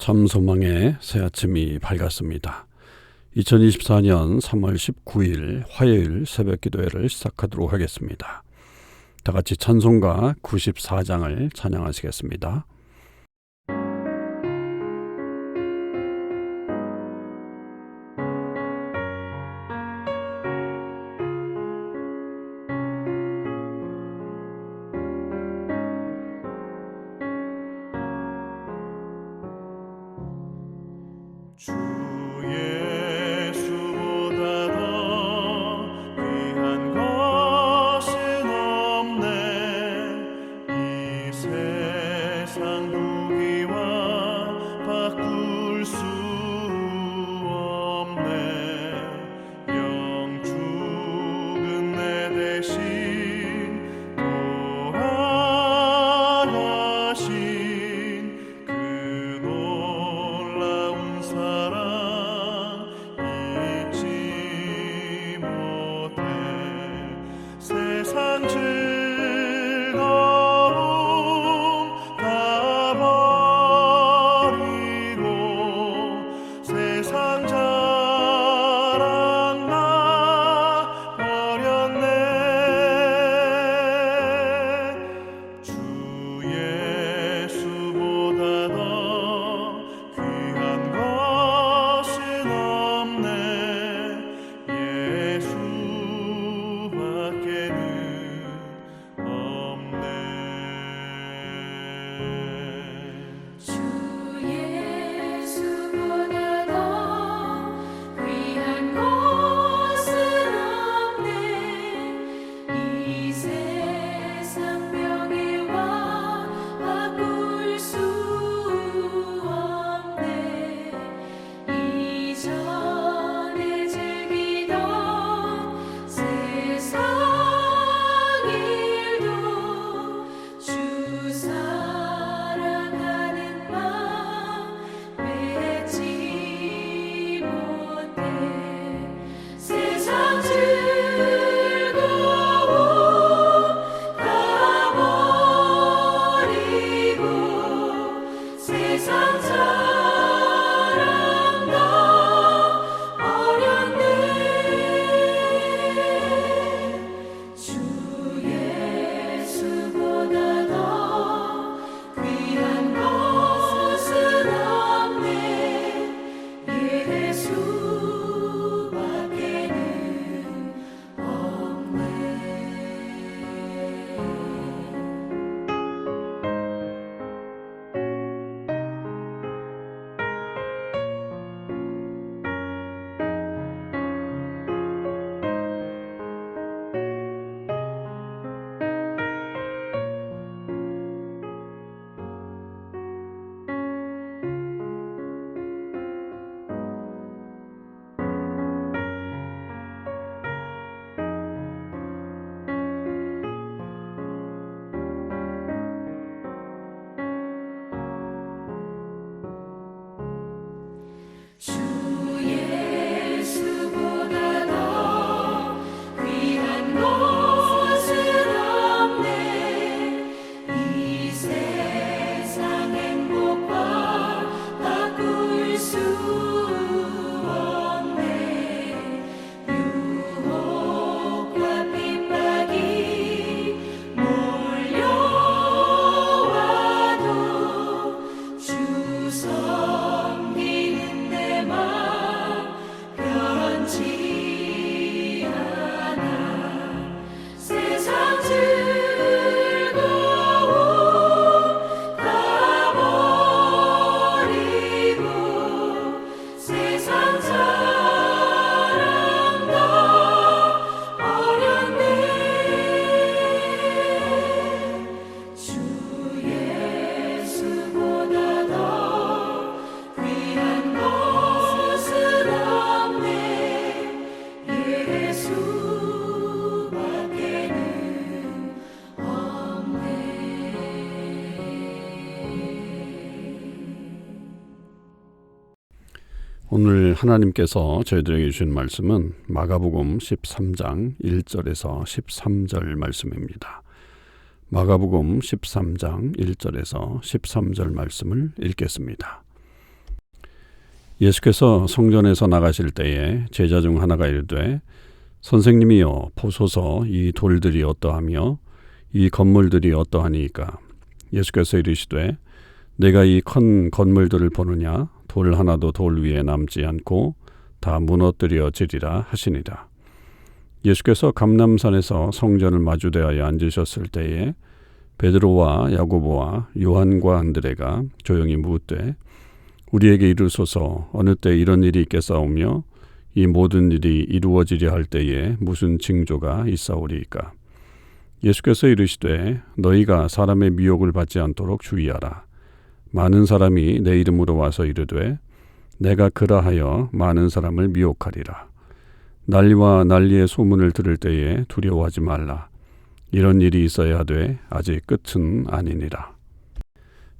참 소망의 새 아침이 밝았습니다. 2024년 3월 19일 화요일 새벽 기도회를 시작하도록 하겠습니다. 다 같이 찬송가 94장을 찬양하시겠습니다. 주 예수보다 더 귀한 것은 없네. 이 세상 무기와 바꿀 수 없네. 영 죽은 내 대신 돌아가신 그 놀라운 사랑 잊지 못해. 세상 즐거움 다 버리고 세상 자랑 나 버렸네. 주 예수보다 더 귀한 것은 없네. 예수밖에는 없네. 주 예수보다 더 귀한 것은 없네. 이 세상 명예와 바꿀 수 없네. 이전에 즐기던 세상 일도 주 사랑하는 마음 맺지 못해. 세상 즐거움 다 버리고 세상 자랑 다 버렸네. 주 예수보다 더 귀한 것은 없네. 예수밖에는 없네. 주 예수보다 더 귀한 것은 없네. 이 세상 행복과 바꿀 수 없네. 유혹과 핍박이 몰려와도 주 섬기는 내 맘 변치 않아. 세상 즐거움 다 버리고 세상 자랑 다 버렸네. 주 예수보다 더 귀한 것은 없네. 예수밖에는 없네. 오늘 하나님께서 저희들에게 주신 말씀은 마가복음 13장 1절에서 13절 말씀입니다. 마가복음 13장 1절에서 13절 말씀을 읽겠습니다. 예수께서 성전에서 나가실 때에 제자 중 하나가 이르되 선생님이여 보소서 이 돌들이 어떠하며 이 건물들이 어떠하니이까. 예수께서 이르시되 내가 이 큰 건물들을 보느냐. 돌 하나도 돌 위에 남지 않고 다 무너뜨려지리라 하시니라. 예수께서 감람산에서 성전을 마주대하여 앉으셨을 때에 베드로와 야고보와 요한과 안드레가 조용히 묻되 우리에게 이르소서 어느 때 이런 일이 있겠사오며 이 모든 일이 이루어지려 할 때에 무슨 징조가 있사오리이까. 예수께서 이르시되 너희가 사람의 미혹을 받지 않도록 주의하라. 많은 사람이 내 이름으로 와서 이르되 내가 그라하여 많은 사람을 미혹하리라. 난리와 난리의 소문을 들을 때에 두려워하지 말라. 이런 일이 있어야 하되 아직 끝은 아니니라.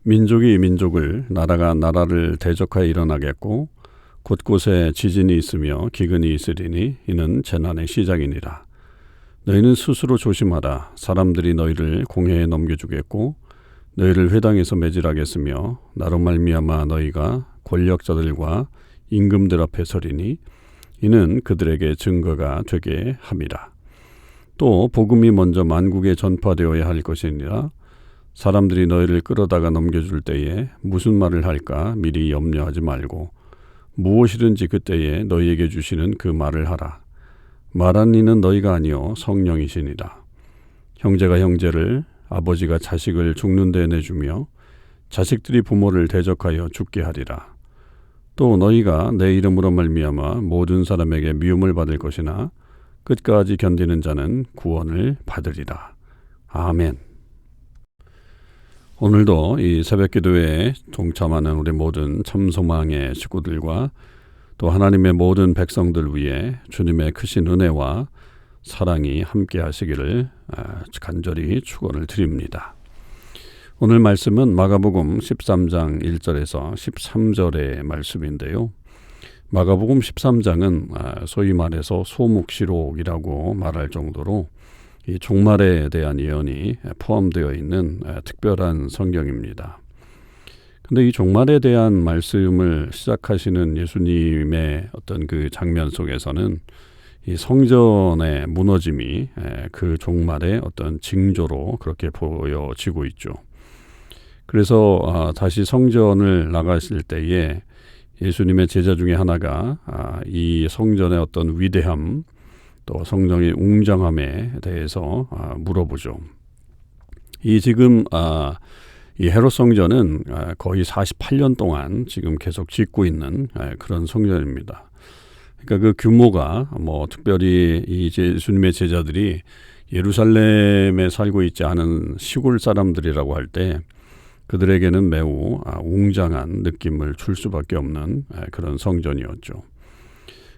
민족이 민족을 나라가 나라를 대적하여 일어나겠고 곳곳에 지진이 있으며 기근이 있으리니 이는 재난의 시작이니라. 너희는 스스로 조심하라. 사람들이 너희를 공회에 넘겨주겠고 너희를 회당에서 매질하겠으며 나로 말미암아 너희가 권력자들과 임금들 앞에 서리니 이는 그들에게 증거가 되게 함이라. 또 복음이 먼저 만국에 전파되어야 할 것이니라. 사람들이 너희를 끌어다가 넘겨줄 때에 무슨 말을 할까 미리 염려하지 말고 무엇이든지 그때에 너희에게 주시는 그 말을 하라. 말하는 이는 너희가 아니요 성령이시니라. 형제가 형제를 아버지가 자식을 죽는 데 내주며 자식들이 부모를 대적하여 죽게 하리라. 또 너희가 내 이름으로 말미암아 모든 사람에게 미움을 받을 것이나 끝까지 견디는 자는 구원을 받으리라. 아멘. 오늘도 이 새벽기도회에 동참하는 우리 모든 참소망의 식구들과 또 하나님의 모든 백성들 위해 주님의 크신 은혜와 사랑이 함께 하시기를 간절히 축원을 드립니다. 오늘 말씀은 마가복음 13장 1절에서 13절의 말씀인데요. 마가복음 13장은 소위 말해서 소묵시록이라고 말할 정도로 이 종말에 대한 예언이 포함되어 있는 특별한 성경입니다. 근데 이 종말에 대한 말씀을 시작하시는 예수님의 어떤 그 장면 속에서는 이 성전의 무너짐이 그 종말의 어떤 징조로 그렇게 보여지고 있죠. 그래서 다시 성전을 나가실 때에 예수님의 제자 중에 하나가 이 성전의 어떤 위대함 또 성전의 웅장함에 대해서 물어보죠. 이 지금 이 헤롯 성전은 거의 48년 동안 지금 계속 짓고 있는 그런 성전입니다. 그러니까 그 규모가 특별히 이 예수님의 제자들이 예루살렘에 살고 있지 않은 시골 사람들이라고 할 때 그들에게는 매우 웅장한 느낌을 줄 수밖에 없는 그런 성전이었죠.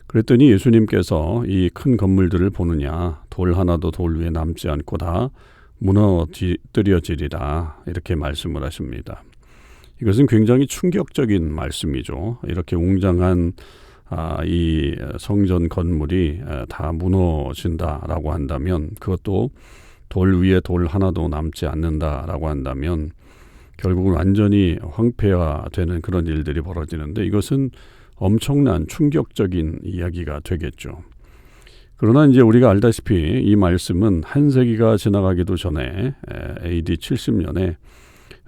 그랬더니 예수님께서 이 큰 건물들을 보느냐 돌 하나도 돌 위에 남지 않고 다 무너뜨려지리라 이렇게 말씀을 하십니다. 이것은 굉장히 충격적인 말씀이죠. 이렇게 웅장한 이 성전 건물이 다 무너진다라고 한다면 그것도 돌 위에 돌 하나도 남지 않는다라고 한다면 결국은 완전히 황폐화되는 그런 일들이 벌어지는데 이것은 엄청난 충격적인 이야기가 되겠죠. 그러나 이제 우리가 알다시피 이 말씀은 한 세기가 지나가기도 전에 AD 70년에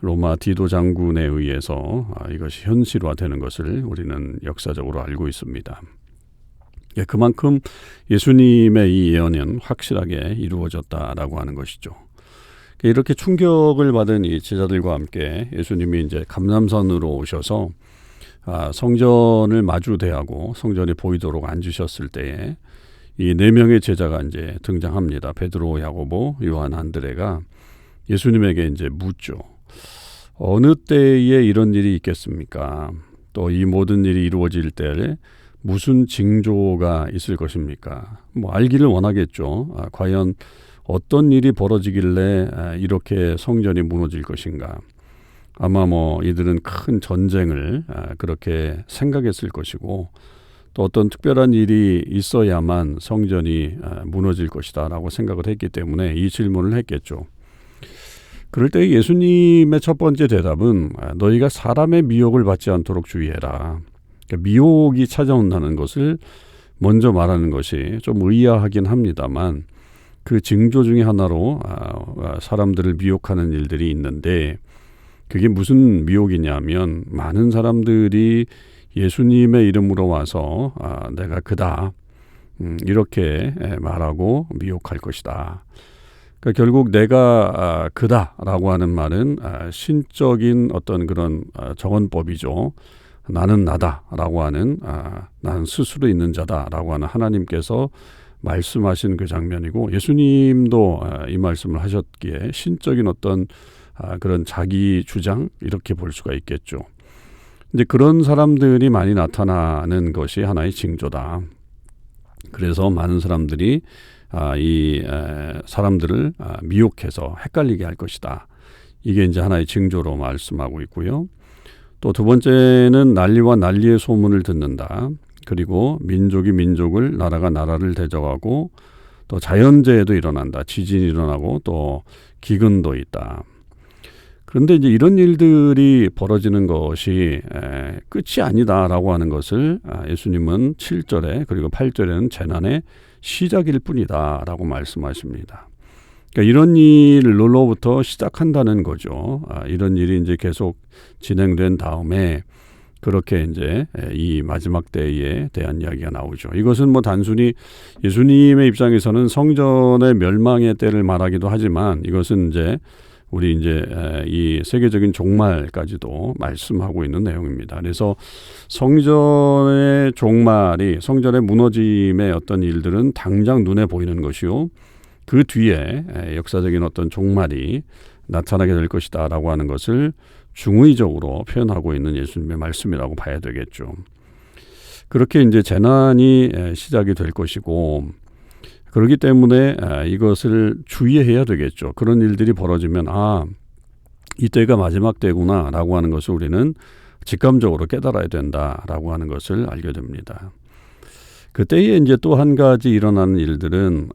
로마 디도 장군에 의해서 이것이 현실화되는 것을 우리는 역사적으로 알고 있습니다. 그만큼 예수님의 이 예언은 확실하게 이루어졌다라고 하는 것이죠. 이렇게 충격을 받은 이 제자들과 함께 예수님이 이제 감람산으로 오셔서 성전을 마주대하고 성전이 보이도록 앉으셨을 때에 이 4명의 제자가 이제 등장합니다. 베드로, 야고보, 요한, 안드레가 예수님에게 이제 묻죠. 어느 때에 이런 일이 있겠습니까? 또 이 모든 일이 이루어질 때에 무슨 징조가 있을 것입니까? 알기를 원하겠죠. 과연 어떤 일이 벌어지길래 이렇게 성전이 무너질 것인가? 아마 이들은 큰 전쟁을 그렇게 생각했을 것이고 또 어떤 특별한 일이 있어야만 성전이 무너질 것이다라고 생각을 했기 때문에 이 질문을 했겠죠. 그럴 때 예수님의 첫 번째 대답은 너희가 사람의 미혹을 받지 않도록 주의해라. 그러니까 미혹이 찾아온다는 것을 먼저 말하는 것이 좀 의아하긴 합니다만 그 징조 중에 하나로 사람들을 미혹하는 일들이 있는데 그게 무슨 미혹이냐면 많은 사람들이 예수님의 이름으로 와서 내가 그다 이렇게 말하고 미혹할 것이다. 그러니까 결국 내가 그다라고 하는 말은 신적인 어떤 그런 정언법이죠. 나는 나다라고 하는 나는 스스로 있는 자다라고 하는 하나님께서 말씀하신 그 장면이고 예수님도 이 말씀을 하셨기에 신적인 어떤 그런 자기 주장 이렇게 볼 수가 있겠죠. 이제 그런 사람들이 많이 나타나는 것이 하나의 징조다. 그래서 많은 사람들이 이 사람들을 미혹해서 헷갈리게 할 것이다. 이게 이제 하나의 징조로 말씀하고 있고요. 또 두 번째는 난리와 난리의 소문을 듣는다. 그리고 민족이 민족을 나라가 나라를 대적하고 또 자연재해도 일어난다. 지진이 일어나고 또 기근도 있다. 그런데 이제 이런 일들이 벌어지는 것이 끝이 아니다라고 하는 것을 예수님은 7절에 그리고 8절에는 재난의 시작일 뿐이다라고 말씀하십니다. 그러니까 이런 일로부터 시작한다는 거죠. 이런 일이 이제 계속 진행된 다음에 그렇게 이제 이 마지막 때에 대한 이야기가 나오죠. 이것은 뭐 단순히 예수님의 입장에서는 성전의 멸망의 때를 말하기도 하지만 이것은 이제 우리 이제 이 세계적인 종말까지도 말씀하고 있는 내용입니다. 그래서 성전의 종말이 성전의 무너짐의 어떤 일들은 당장 눈에 보이는 것이요. 그 뒤에 역사적인 어떤 종말이 나타나게 될 것이다라고 하는 것을 중의적으로 표현하고 있는 예수님의 말씀이라고 봐야 되겠죠. 그렇게 이제 재난이 시작이 될 것이고 그렇기 때문에 이것을 주의해야 되겠죠. 그런 일들이 벌어지면 이때가 마지막 때구나라고 하는 것을 우리는 직감적으로 깨달아야 된다라고 하는 것을 알게 됩니다. 그때에 이제 또 한 가지 일어나는 일들은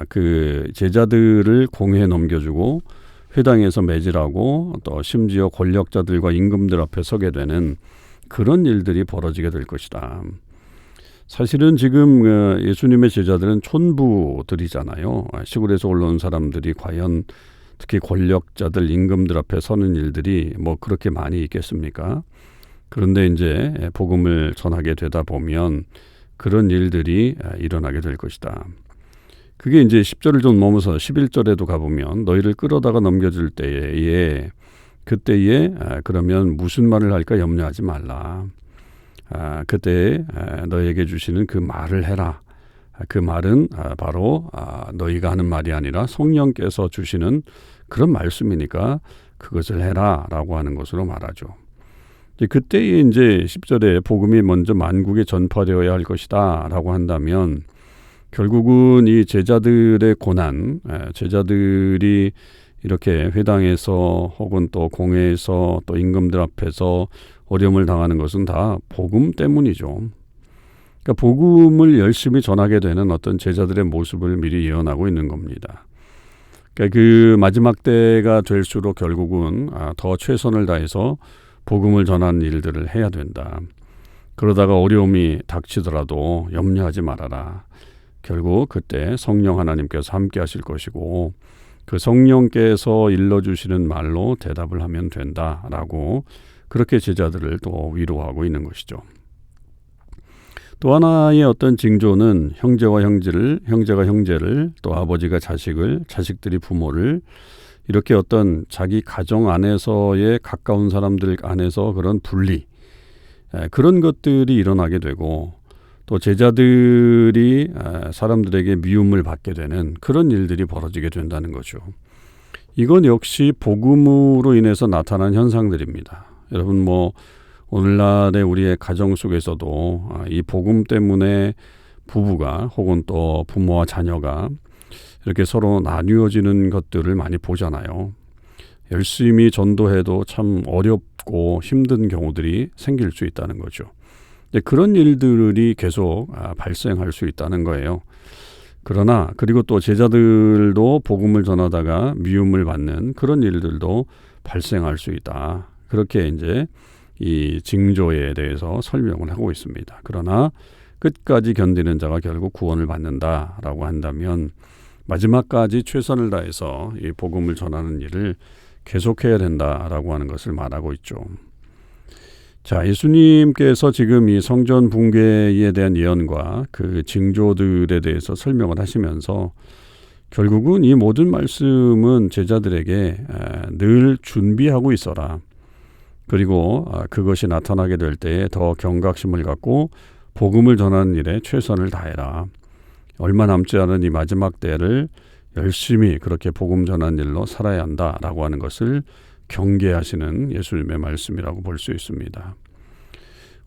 그 제자들을 공회에 넘겨주고 회당에서 매질하고 또 심지어 권력자들과 임금들 앞에 서게 되는 그런 일들이 벌어지게 될 것이다. 사실은 지금 예수님의 제자들은 촌부들이잖아요. 시골에서 올라온 사람들이 과연 특히 권력자들, 임금들 앞에 서는 일들이 뭐 그렇게 많이 있겠습니까? 그런데 이제 복음을 전하게 되다 보면 그런 일들이 일어나게 될 것이다. 그게 이제 10절을 좀 넘어서 11절에도 가보면 너희를 끌어다가 넘겨줄 때에 그때에 그러면 무슨 말을 할까 염려하지 말라. 그때 너희에게 주시는 그 말을 해라. 그 말은 바로 너희가 하는 말이 아니라 성령께서 주시는 그런 말씀이니까 그것을 해라 라고 하는 것으로 말하죠. 그때에 이제 10절에 복음이 먼저 만국에 전파되어야 할 것이다 라고 한다면 결국은 이 제자들의 고난, 제자들이 이렇게 회당에서 혹은 또 공회에서 또 임금들 앞에서 어려움을 당하는 것은 다 복음 때문이죠. 그러니까 복음을 열심히 전하게 되는 어떤 제자들의 모습을 미리 예언하고 있는 겁니다. 그러니까 그 마지막 때가 될수록 결국은 더 최선을 다해서 복음을 전하는 일들을 해야 된다. 그러다가 어려움이 닥치더라도 염려하지 말아라. 결국 그때 성령 하나님께서 함께 하실 것이고 그 성령께서 일러주시는 말로 대답을 하면 된다라고 그렇게 제자들을 또 위로하고 있는 것이죠. 또 하나의 어떤 징조는 형제가 형제를 또 아버지가 자식을 자식들이 부모를 이렇게 어떤 자기 가정 안에서의 가까운 사람들 안에서 그런 분리 그런 것들이 일어나게 되고 또 제자들이 사람들에게 미움을 받게 되는 그런 일들이 벌어지게 된다는 거죠. 이건 역시 복음으로 인해서 나타난 현상들입니다. 여러분 뭐 오늘날의 우리의 가정 속에서도 이 복음 때문에 부부가 혹은 또 부모와 자녀가 이렇게 서로 나뉘어지는 것들을 많이 보잖아요. 열심히 전도해도 참 어렵고 힘든 경우들이 생길 수 있다는 거죠. 그런 일들이 계속 발생할 수 있다는 거예요. 그러나 그리고 또 제자들도 복음을 전하다가 미움을 받는 그런 일들도 발생할 수 있다. 그렇게 이제 이 징조에 대해서 설명을 하고 있습니다. 그러나 끝까지 견디는 자가 결국 구원을 받는다라고 한다면 마지막까지 최선을 다해서 이 복음을 전하는 일을 계속해야 된다라고 하는 것을 말하고 있죠. 자, 예수님께서 지금 이 성전 붕괴에 대한 예언과 그 징조들에 대해서 설명을 하시면서 결국은 이 모든 말씀은 제자들에게 늘 준비하고 있어라. 그리고 그것이 나타나게 될 때에 더 경각심을 갖고 복음을 전하는 일에 최선을 다해라. 얼마 남지 않은 이 마지막 때를 열심히 그렇게 복음 전하는 일로 살아야 한다라고 하는 것을 경계하시는 예수님의 말씀이라고 볼 수 있습니다.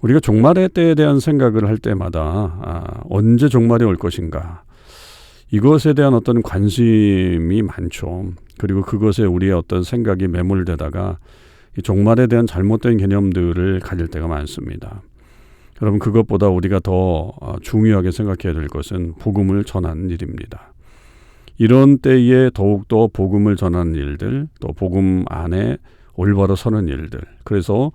우리가 종말의 때에 대한 생각을 할 때마다 언제 종말이 올 것인가, 이것에 대한 어떤 관심이 많죠. 그리고 그것에 우리의 어떤 생각이 매몰되다가 이 종말에 대한 잘못된 개념들을 가질 때가 많습니다. 여러분, 그것보다 우리가 더 중요하게 생각해야 될 것은 복음을 전하는 일입니다. 이런 때에 더욱더 복음을 전하는 일들, 또 복음 안에 올바로 서는 일들, 그래서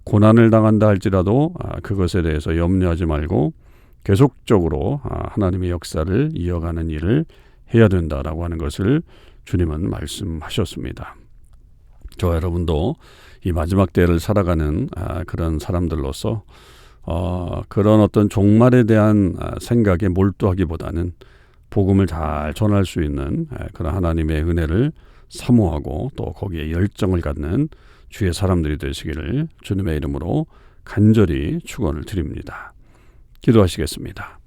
고난을 당한다 할지라도 그것에 대해서 염려하지 말고 계속적으로 하나님의 역사를 이어가는 일을 해야 된다라고 하는 것을 주님은 말씀하셨습니다. 저와 여러분도 이 마지막 때를 살아가는 그런 사람들로서 그런 어떤 종말에 대한 생각에 몰두하기보다는 복음을 잘 전할 수 있는 그런 하나님의 은혜를 사모하고 또 거기에 열정을 갖는 주의 사람들이 되시기를 주님의 이름으로 간절히 축원을 드립니다. 기도하시겠습니다.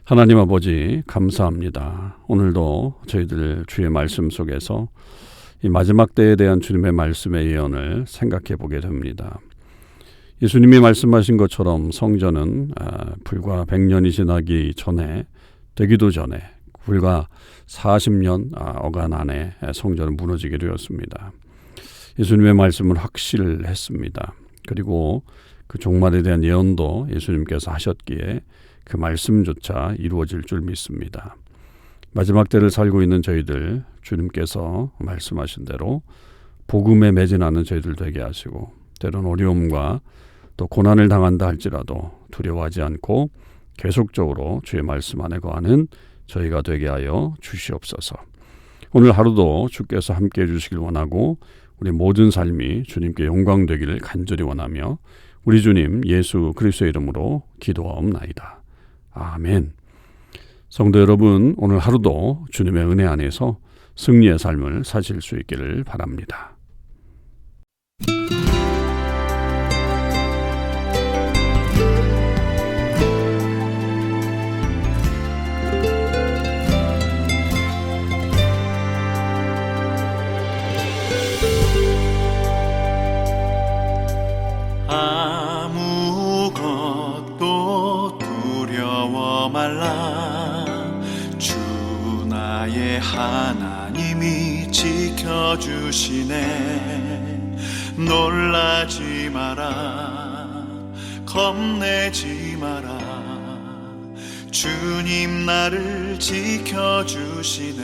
하나님 아버지, 감사합니다. 오늘도 저희들 주의 말씀 속에서 이 마지막 때에 대한 주님의 말씀의 예언을 생각해 보게 됩니다. 예수님이 말씀하신 것처럼 성전은 불과 100년이 지나기 전에, 되기도 전에 불과 40년 어간 안에 성전은 무너지게 되었습니다. 예수님의 말씀은 확실했습니다. 그리고 그 종말에 대한 예언도 예수님께서 하셨기에 그 말씀조차 이루어질 줄 믿습니다. 마지막 때를 살고 있는 저희들, 주님께서 말씀하신 대로 복음에 매진하는 저희들 되게 하시고, 때론 어려움과 또 고난을 당한다 할지라도 두려워하지 않고 계속적으로 주의 말씀 안에 거하는 저희가 되게 하여 주시옵소서. 오늘 하루도 주께서 함께해 주시길 원하고 우리 모든 삶이 주님께 영광 되기를 간절히 원하며 우리 주님 예수 그리스도의 이름으로 기도하옵나이다. 아멘. 성도 여러분, 오늘 하루도 주님의 은혜 안에서 승리의 삶을 사실 수 있기를 바랍니다. 아무것도 두려워 말라. 주 나의 하나님이 지켜주시네. 놀라지 마라, 겁내지 마라. 주님 나를 지켜주시네.